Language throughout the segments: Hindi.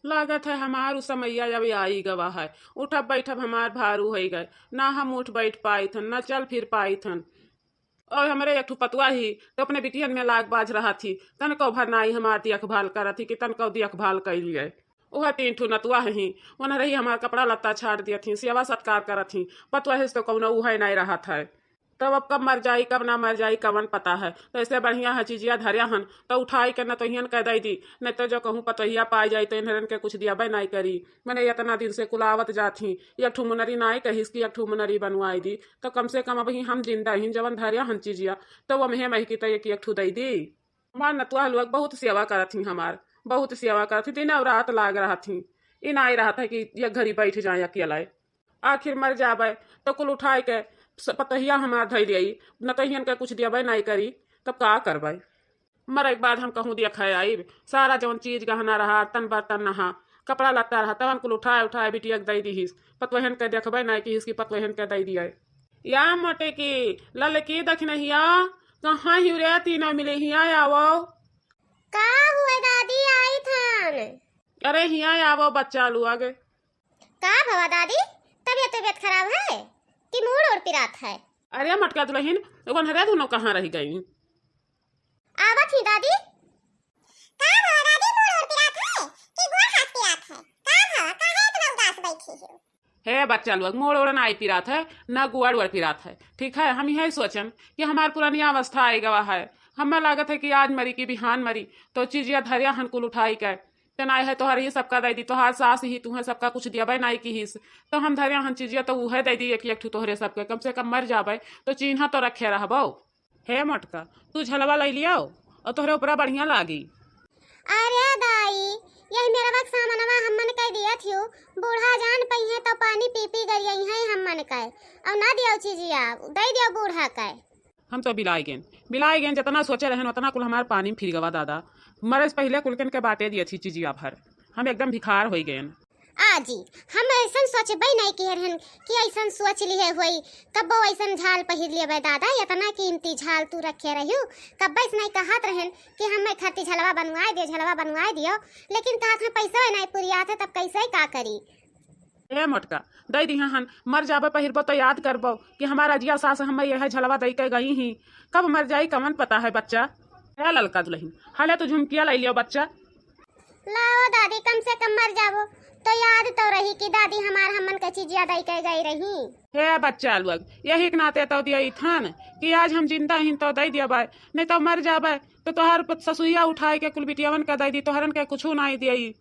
लागत है हमार उ समैया जब आई गवा है। उठब बैठब हमार भारू हो गए, ना हम उठ बैठ पाई थन, ना चल फिर पाई थन। और हमारे एक पतुआ ही तो अपने बिटियन में लाग बाज रहा थी, तन को भर नाई हमार देखभाल करा थी कि तन को देखभाल कर लिए। वह 3 ठू नतुआ ही वन रही हमार कपड़ा लत्ता छाड़ दिया थी, सेवा सत्कार करा थी। पतुआ है तो कौन उह नहीं रहा था। तब अब कब मर जाई कब ना मर जाई कवन पता है। तो ऐसे बढ़िया है चीजिया धरिया हन तो उठाई के न तो हियन कह दई दी, नहीं तो जो कहूँ पतहिया पाई जाई तो इन्हरन के कुछ दिया बे नहीं करी। मैंने इतना दिन से कुलावत जाती, एक ठू मुनरी नाई कहिस की एक ठू मुनरी बनवाई दी, तो कम से कम अब ही हम जिंदा ही जवन धरिया हन चीजिया तो वो महे की तो एक ठू दई दी। हमार नतुआ लोग बहुत सेवा करत थी, हमार बहुत सेवा करती, दिन और रात लाग रहा थी। इन आई रहा था कि एक घड़ी बैठ जाए अकेला। आखिर मर जाबे तो कुल उठाए के पतहिया हमार धई दियई, न तहियन के कुछ दियाबे नहीं करी, तब का करबे। मरे के बाद हम कहूँ देख आई सारा जवन चीज गहना रहा, तन बर्तन नहा कपड़ा लत्ता रहा, तवन कुल उठाए उठाए बिटिया दई दीहिस। पतवहन के देखबे नहीं कि इसकी पतवहन के दई दिया। या मोटे की ललकी दखिन हिया कहाँ ही रे तीनों मिले हिया आवो। का हुआ दादी आई थन? अरे हिया आवो बच्चा लू आगे। का भवा दादी, तबीयत खराब है कि मूड और पिरात है? अरे मटका दुल्हन एगोन हरे दोनों कहाँ रह गई? आवत ही दादी। का भवा दादी, मूड और पिरात है कि गोड़ हाथ पिरात है? का भवा काहे इतना उदास बैठी हो? हे बच्चा लोग मोड़ ओड़ आई पिरात है न गुआड़ उड़ पिरात है। ठीक है, हम यही सोचन कि हमार पुरानी अवस्था आई गवा है। हमें लागत है कि आज मरी की बिहान मरी तो चीजिया धरिया हनकुल उठाई के तेनाई है तोहर ही सबका दे दी, तोहार सास ही तुम्हें सबका कुछ दियाबे नाई की हिस तो हम धरिया हन चीजिया तो उहे दे दी एक ठू तोहरे सबके, कम से कम मर जाबे तो चिन्हा तो रखे रहबो। हे मटका तू झलवा ले लिया और तोहरे ऊपरा बढ़िया लागी। अरे दाई यही मेरा वक्त सामनवा हमन कह दिया थियो, बूढ़ा जान पई है तो पानी पी पी गई है हमन कह, और ना दियो चीजिया दे दियो बूढ़ा कह। हम तो बिलाई गेन जितना सोचे रहन उतना कुल हमार पानी में फिर गवा दादा। मरे से पहले कुलकन के बाटे दिए थी चीजिया भर, हम एकदम भिखार हो गए। आजी हम ऐसा सोचबे नहीं कि रहन कि ऐसा सोच लिए होई कब्बो ऐसा झाल पहिर लिए दादा, इतना कीमती झाल तू रखे रहियो कब्बे से नहीं कहत रहन कि हमें खाती झलवा बनवाए दियो, लेकिन कहत है पैसा नहीं पूरी आते तब कैसे का करी। ए मोटका दई दी हन, मर जाबे पहिरबो तो याद करबो कि हमारा अजिया सास हमें यह झलवा दई के गई ही, कब मर जाई कमन पता है बच्चा। है ललका दुल्हन हाले तो झुमकिया ले लियो बच्चा। लाओ दादी कम से कम मर जाबो तो याद तो रही कि दादी हमार हमन के चीजिया दई के गई रही। हे बच्चा लोग यही के नाते तो दिया थन कि आज हम जिंदा ही तो दई दिया, नहीं तो मर जाबे तो तोहर ससुइया उठाए के कुल बिटियावन के दई दी, तोहरन के कुछ नहीं दियई।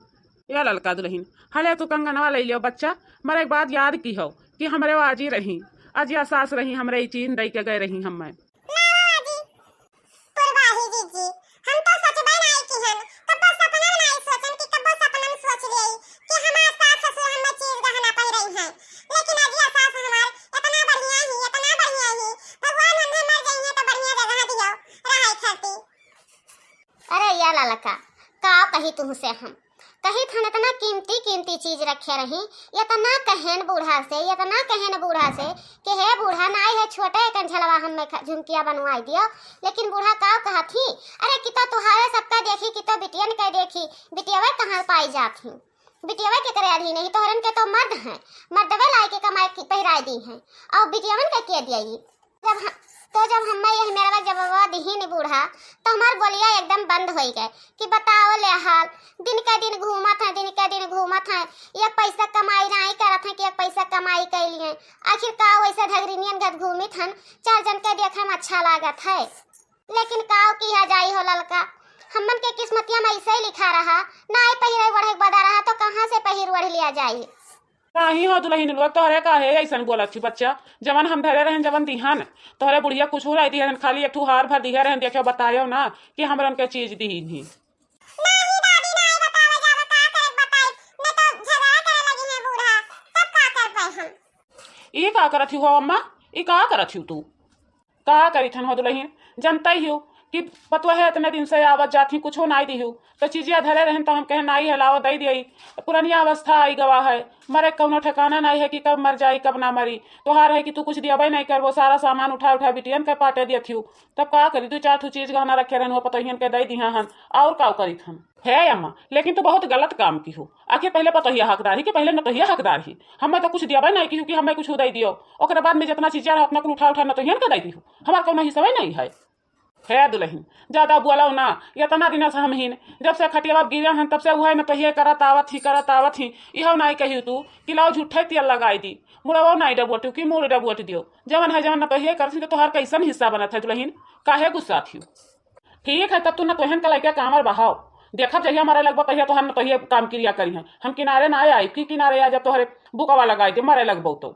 या ललका दुल्हन हले तू कंगनवा ले लियो बच्चा। मरे के बाद याद की हो कि हमरे वो आजी रही, अजिया सास रही, हमरे चीन दई के गए रही। हमें कही तुमसे हम कही थन इतना कीमती चीज रखे रही, इतना कहन बूढ़ा से कि हे बूढ़ा नाई है छोटे कन झलवा हमें झुमकिया बनवाई दियो, लेकिन बूढ़ा का कहा थी अरे कितो तुहारे सबका देखी कितो बिटियन के देखी, बिटियावे कहाँ पाई जाती, बिटियावे के करे अधी नहीं, तोहरन के तो मर्द हैं, मर्दवे लाई के कमाई की पहिराई दी हैं और बिटियावन के दियई। जब हमें यही मेरा जब दिही नहीं बूढ़ा तो हमार बोलिया एकदम बंद हो गए कि बताओ ले हाल, दिन के दिन घूमत है, एक पैसा कमाई नहीं करत है कि एक पैसा कमाई कर लिए, आखिर का वैसे ढगरीनियन गद घूमित हन, 4 जन के देखे में अच्छा लागत है, लेकिन काव किया जाई हो ललका, हमन के किस्मतिया में ऐसे ही लिखा रहा, ना पहिरे बढ़े बदा रहा तो कहाँ से पहिर बढ़ लिया जाई। नहीं हो दुल्हन लोग तोहरे काहे ऐसा बोलत छी बच्चा, जवन हम धरे रहन जवन दिहन तोहरे बुढ़िया कुछ हो रही दिहन, खाली एक ठू हार भर दिहे रहन, देखो बतायो ना कि हमरन के चीज दी ही। ई का करत हो अम्मा, ई का करत हो तू, का करी थन हो दुल्हन, जनता ही हो कि पतवा है इतने दिन से आवत जाती कुछ नहीं दी तो चीजिया धरे रहन तो हम कहे नहीं है लाओ दई दी। पुरानिया अवस्था आई गवा है, मरे कौनो ठिकाना नहीं है कि कब मर जाई कब ना मरी। तोहार है कि तू कुछ दिया नहीं कर, वो सारा सामान उठा उठा बिटियन के पाटे दिया थी। तब का करी 2-4 ठू चीज गहना रखे रहन, वो पतोहियन के दई दिया हन और का करी हन। है अम्मा, लेकिन तू बहुत गलत काम की हो। आखिर पहले पतोहिया हकदार ही कि पहले नतोहिया हकदार ही। हमें तो कुछ दिया नहीं की कि हमें कुछ दई दियो, ओकरे बाद में जितना चीज अपना कुल उठा उठा नतोहियन के दई दी। हमार कौनो हिस्सा नहीं है दुल्हन ज्यादा बोला ना। इतना दिन से हम ही जब से खटिया गिरे हन तब से वह न कहिए करत आवत ही इहो नहीं कही तू कि लाओ झूठे तेल लगाई दी मुड़वा नहीं डबोटू कि मुड़ डबोट दियो। जवन है जवन न कहिए करती तो तोहार कैसन हिस्सा बनत है दुल्हन, काहे गुस्सा थी। ठीक है तब तू न तोहन के लैके काम बहाओ, देखब जहिया मरे लगभग तहिया तोहर न तहिए काम क्रिया करी है। हम किनारे ना आई कि किनारे आ जब तोहरे बुकवा लगाई दे मरे लगबो तो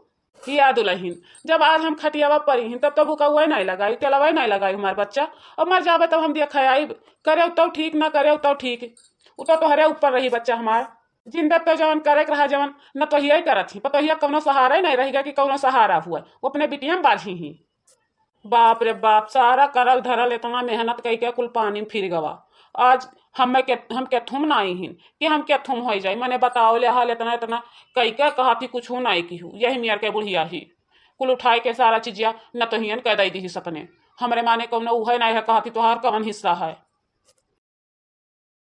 किया दुल्हन। जब आज हम खटियावा परी तब तो बुकवा नहीं लगाई तेलवा नहीं लगाई हमारे बच्चा। और मर जावे तब हम दिया आई करे तो ठीक ना करे तो ठीक, वो तो तोहरे ऊपर रही बच्चा हमार। जिंदा तो जवन करे रहा जवन न तो ही करत ही पतोहिया कौनो सहारा ही नहीं रहेगा कि कौनो सहारा हुआ वो अपने बिटिया में बाझी ही। बाप रे बाप, सारा करल धरल इतना मेहनत कई के कुल पानी में फिर गवा। आज हम के थुम नहीं हिन कि हम के थुम हो जाए। मैंने बताओ ले हाल इतना इतना कई के कहा थी कुछ नहीं की हूँ। यही मियार के बुढ़िया ही कुल उठाए के सारा चीजिया न तो हियन कह दी सपने हमरे माने कौनो उहे नहीं है कहा थी तोहार कवन हिस्सा है।